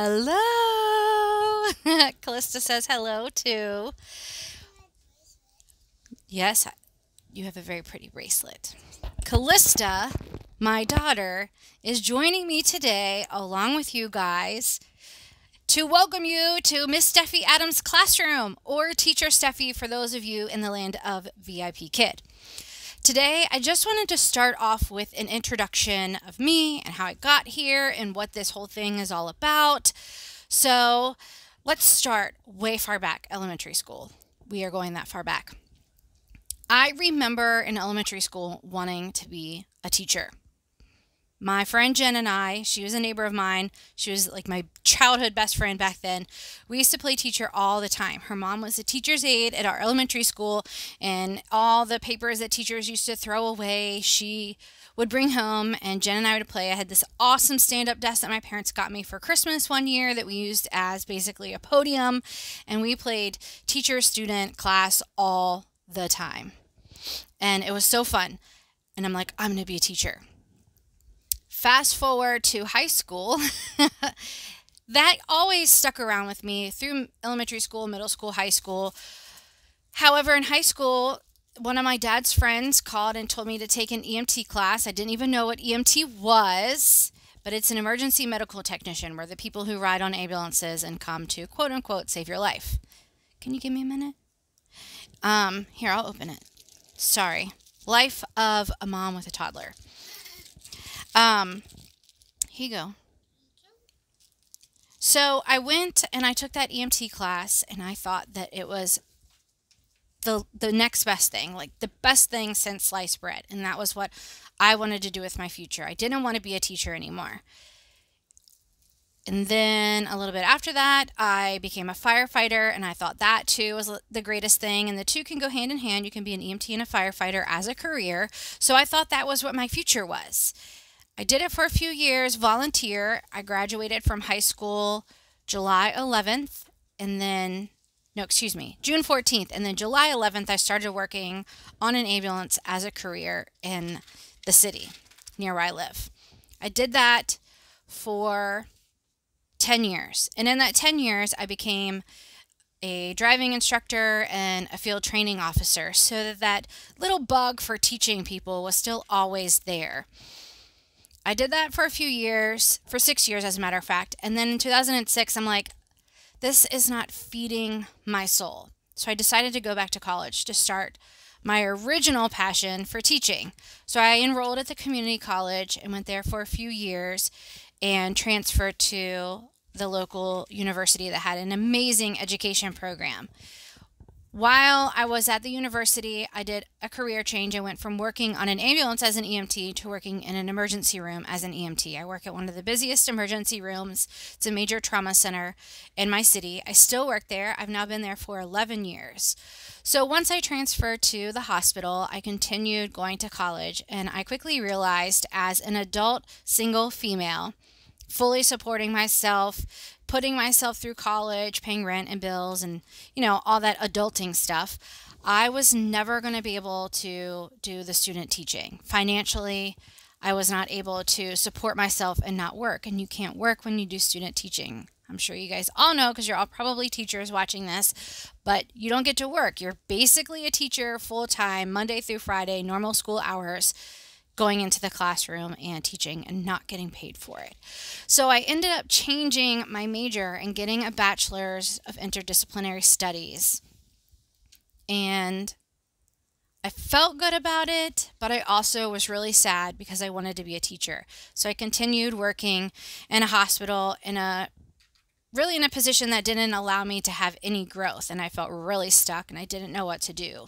Hello. Callista says hello too. Yes, you have a very pretty bracelet. Callista, my daughter, is joining me today along with you guys to welcome you to Miss Stephie Adams' classroom, or Teacher Stephie for those of you in the land of VIP Kid. Today, I just wanted to start off with an introduction of me and how I got here and what this whole thing is all about. So let's start way far back, elementary school. We are going that far back. I remember in elementary school wanting to be a teacher. My friend Jen and I, she was a neighbor of mine. She was like my childhood best friend back then. We used to play teacher all the time. Her mom was a teacher's aide at our elementary school, and all the papers that teachers used to throw away, she would bring home, and Jen and I would play. I had this awesome stand-up desk that my parents got me for Christmas one year that we used as basically a podium, and we played teacher-student class all the time. And it was so fun. And I'm like, I'm going to be a teacher. Fast forward to high school, that always stuck around with me through elementary school, middle school, high school. However, in high school, one of my dad's friends called and told me to take an EMT class. I didn't even know what EMT was, but it's an emergency medical technician. We're the people who ride on ambulances and come to, quote unquote, save your life. Can you give me a minute? Here, I'll open it. Sorry. Life of a mom with a toddler. Here you go. So I went and I took that EMT class, and I thought that it was the next best thing, like the best thing since sliced bread. And that was what I wanted to do with my future. I didn't want to be a teacher anymore. And then a little bit after that, I became a firefighter, and I thought that too was the greatest thing. And the two can go hand in hand. You can be an EMT and a firefighter as a career. So I thought that was what my future was. I did it for a few years, volunteer. I graduated from high school July 11th, and then, no, excuse me, June 14th. And then July 11th, I started working on an ambulance as a career in the city near where I live. I did that for 10 years. And in that 10 years, I became a driving instructor and a field training officer, so that that little bug for teaching people was still always there. I did that for a few years, for 6 years as a matter of fact. And then in 2006, I'm like, this is not feeding my soul. So I decided to go back to college to start my original passion for teaching. So I enrolled at the community college and went there for a few years and transferred to the local university that had an amazing education program. While I was at the university, I did a career change. I went from working on an ambulance as an EMT to working in an emergency room as an EMT. I work at one of the busiest emergency rooms. It's a major trauma center in my city. I still work there. I've now been there for 11 years. So once I transferred to the hospital, I continued going to college, and I quickly realized as an adult single female, fully supporting myself, putting myself through college, paying rent and bills and, all that adulting stuff, I was never going to be able to do the student teaching. Financially, I was not able to support myself and not work. And you can't work when you do student teaching. I'm sure you guys all know, because you're all probably teachers watching this, but you don't get to work. You're basically a teacher full-time, Monday through Friday, normal school hours, going into the classroom and teaching and not getting paid for it. So I ended up changing my major and getting a bachelor's of interdisciplinary studies. And I felt good about it, but I also was really sad because I wanted to be a teacher. So I continued working in a hospital really in a position that didn't allow me to have any growth, and I felt really stuck and I didn't know what to do.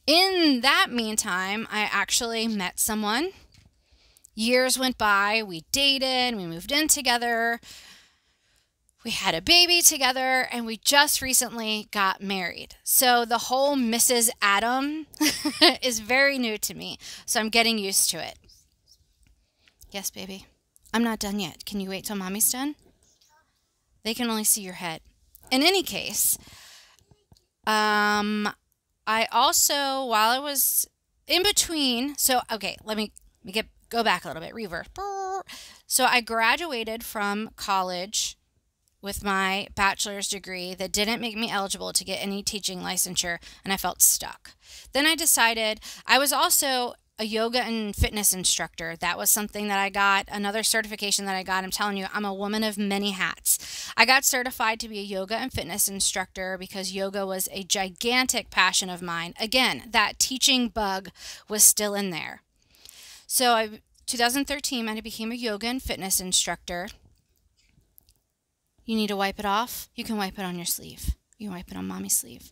In that meantime, I actually met someone. Years went by, we dated, we moved in together, we had a baby together, and we just recently got married. So the whole Mrs. Adam is very new to me, so I'm getting used to it. Yes, baby. I'm not done yet. Can you wait till Mommy's done? They can only see your head. In any case, I also, while I was in between, so, okay, let me go back a little bit, reverse. So I graduated from college with my bachelor's degree that didn't make me eligible to get any teaching licensure, and I felt stuck. Then I decided I was also a yoga and fitness instructor. That was something that I got, another certification that I got. I'm telling you, I'm a woman of many hats. I got certified to be a yoga and fitness instructor because yoga was a gigantic passion of mine. Again, that teaching bug was still in there. So 2013, I became a yoga and fitness instructor. You need to wipe it off? You can wipe it on your sleeve. You can wipe it on mommy's sleeve.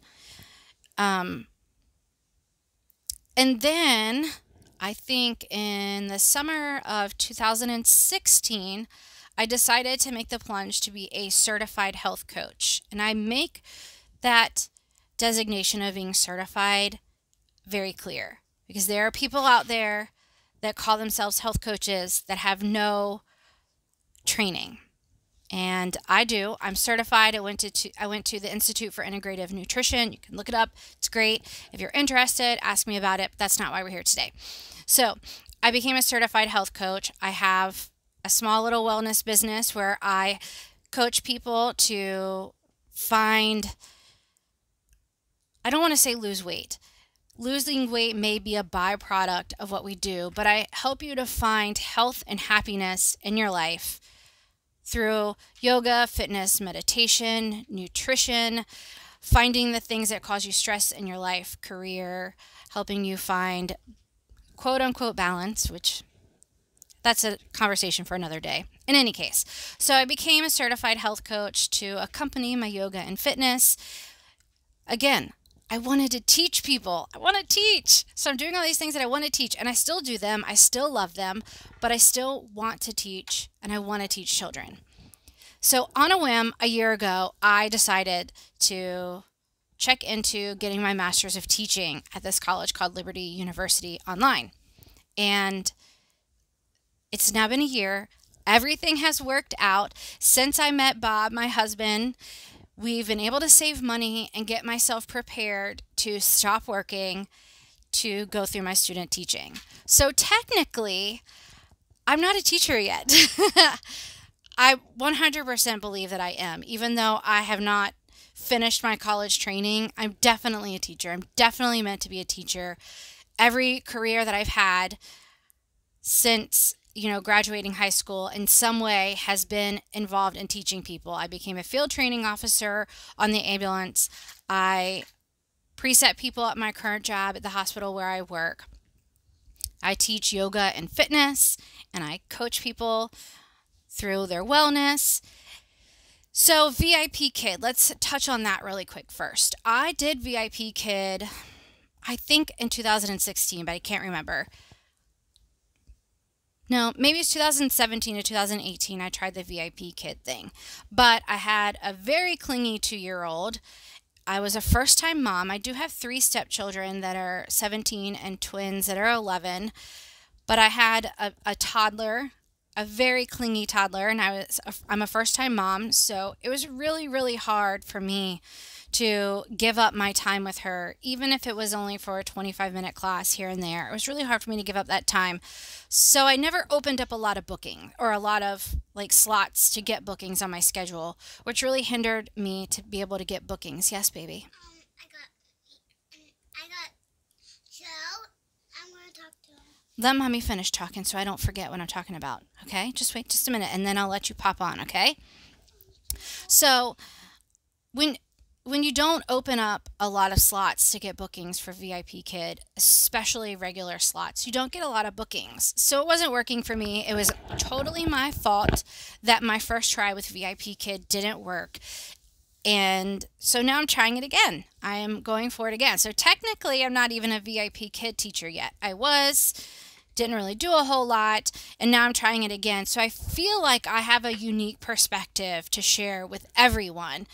And then I think in the summer of 2016, I decided to make the plunge to be a certified health coach. And I make that designation of being certified very clear because there are people out there that call themselves health coaches that have no training. And I do. I'm certified. I went to the Institute for Integrative Nutrition. You can look it up. It's great. If you're interested, ask me about it. But that's not why we're here today. So I became a certified health coach. I have a small little wellness business where I coach people to find, I don't want to say lose weight. Losing weight may be a byproduct of what we do, but I help you to find health and happiness in your life through yoga, fitness, meditation, nutrition, finding the things that cause you stress in your life, career, helping you find quote unquote balance, which that's a conversation for another day. In any case, so I became a certified health coach to accompany my yoga and fitness. Again, I wanted to teach people. I want to teach. So I'm doing all these things that I want to teach, and I still do them. I still love them, but I still want to teach, and I want to teach children. So on a whim, a year ago, I decided to check into getting my master's of teaching at this college called Liberty University online. And it's now been a year. Everything has worked out. Since I met Bob, my husband, we've been able to save money and get myself prepared to stop working to go through my student teaching. So technically, I'm not a teacher yet. I 100% believe that I am. Even though I have not finished my college training, I'm definitely a teacher. I'm definitely meant to be a teacher. Every career that I've had since graduating high school in some way has been involved in teaching people. I became a field training officer on the ambulance. I preset people at my current job at the hospital where I work. I teach yoga and fitness, and I coach people through their wellness. So VIP Kid, let's touch on that really quick first. I did VIP Kid, I think in 2016, but I can't remember. No, maybe it's 2017 to 2018 I tried the VIP Kid thing. But I had a very clingy 2-year-old. I was a first-time mom. I do have 3 stepchildren that are 17 and twins that are 11. But I had a toddler, a very clingy toddler, and I'm a first-time mom. So it was really, really hard for me to give up my time with her, even if it was only for a 25-minute class here and there. It was really hard for me to give up that time. So I never opened up a lot of booking or a lot of slots to get bookings on my schedule, which really hindered me to be able to get bookings. Yes, baby. I got Joe. I'm going to talk to him. Let mommy finish talking so I don't forget what I'm talking about. Okay? Just wait just a minute and then I'll let you pop on, okay? So when you don't open up a lot of slots to get bookings for VIP Kid, especially regular slots, you don't get a lot of bookings. So it wasn't working for me. It was totally my fault that my first try with VIP Kid didn't work. And so now I'm trying it again. I am going for it again. So technically, I'm not even a VIP Kid teacher yet. I was, didn't really do a whole lot, and now I'm trying it again. So I feel like I have a unique perspective to share with everyone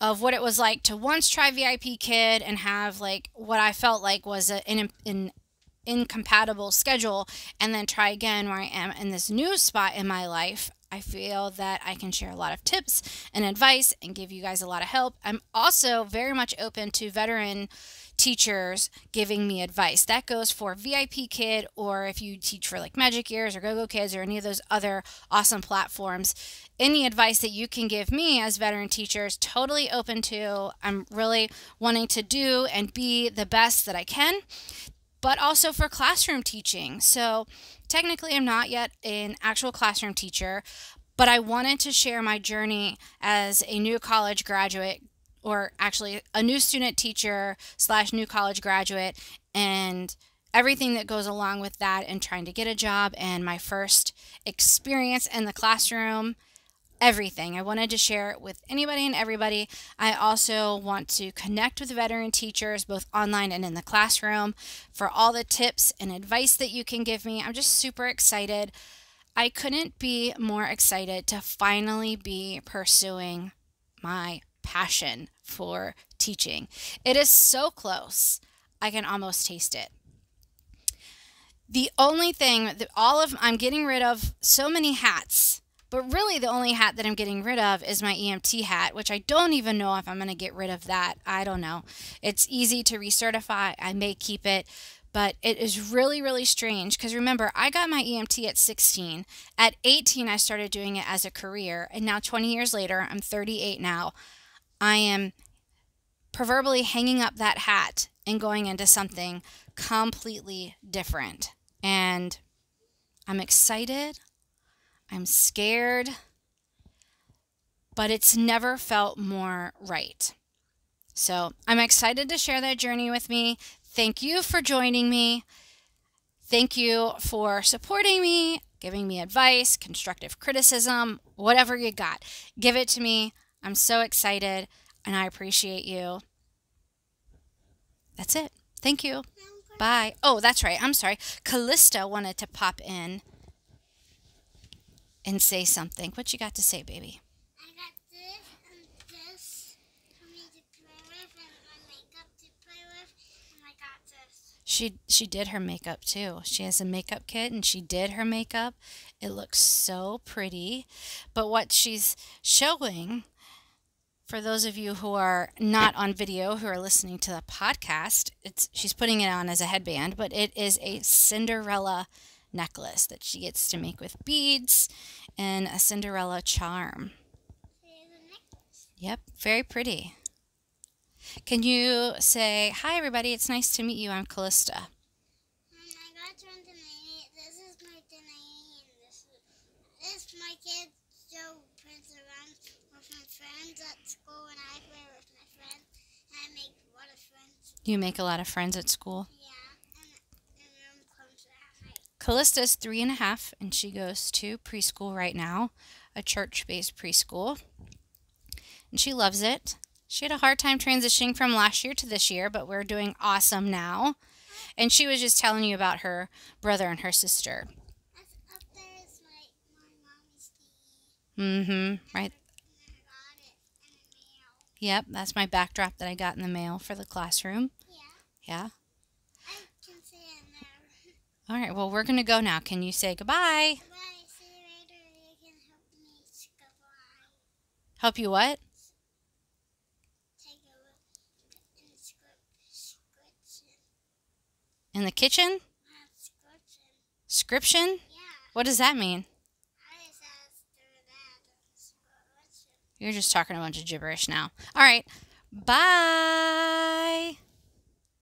of what it was like to once try VIP Kid and have what I felt like was an incompatible schedule, and then try again where I am in this new spot in my life. I feel that I can share a lot of tips and advice and give you guys a lot of help. I'm also very much open to veteran teachers giving me advice. That goes for VIP Kid, or if you teach for like Magic Ears or Go-Go Kids or any of those other awesome platforms. Any advice that you can give me as veteran teachers, totally open to. I'm really wanting to do and be the best that I can, but also for classroom teaching. So technically I'm not yet an actual classroom teacher, but I wanted to share my journey as a new college graduate, or actually a new student teacher / new college graduate, and everything that goes along with that, and trying to get a job and my first experience in the classroom. Everything. I wanted to share it with anybody and everybody. I also want to connect with veteran teachers, both online and in the classroom, for all the tips and advice that you can give me. I'm just super excited. I couldn't be more excited to finally be pursuing my passion for teaching. It is so close. I can almost taste it. The only thing that I'm getting rid of so many hats. But really the only hat that I'm getting rid of is my EMT hat, which I don't even know if I'm going to get rid of that. I don't know. It's easy to recertify. I may keep it, but it is really, really strange because remember, I got my EMT at 16. At 18, I started doing it as a career, and now 20 years later, I'm 38 now. I am proverbially hanging up that hat and going into something completely different. And I'm excited. I'm scared, but it's never felt more right. So I'm excited to share that journey with me. Thank you for joining me. Thank you for supporting me, giving me advice, constructive criticism, whatever you got. Give it to me. I'm so excited, and I appreciate you. That's it. Thank you. Bye. Oh, that's right. I'm sorry. Callista wanted to pop in and say something. What you got to say, baby? I got this and this for me to play with, and my makeup to play with, and I got this. She did her makeup too. She has a makeup kit and she did her makeup. It looks so pretty. But what she's showing, for those of you who are not on video, who are listening to the podcast, she's putting it on as a headband, but it is a Cinderella necklace that she gets to make with beads and a Cinderella charm. Yep, very pretty. Can you say, hi everybody, it's nice to meet you, I'm Callista. I got you on Denny. This is my Denny, and this is my kid Joe prints around with my friends at school, and I play with my friends, and I make a lot of friends. You make a lot of friends at school? Yeah. Callista's 3.5, and she goes to preschool right now, a church-based preschool, and she loves it. She had a hard time transitioning from last year to this year, but we're doing awesome now. And she was just telling you about her brother and her sister. Up there is my mommy's thingy. Right. I got it in the mail. Yep, that's my backdrop that I got in the mail for the classroom. Yeah. Yeah. I can say it there. All right, well, we're going to go now. Can you say goodbye? Goodbye. See you later. You can help me. Goodbye. Help you what? Take a look in the description. In the kitchen? Description. Scription? Yeah. What does that mean? I just asked her that. Description. You're just talking a bunch of gibberish now. All right, bye.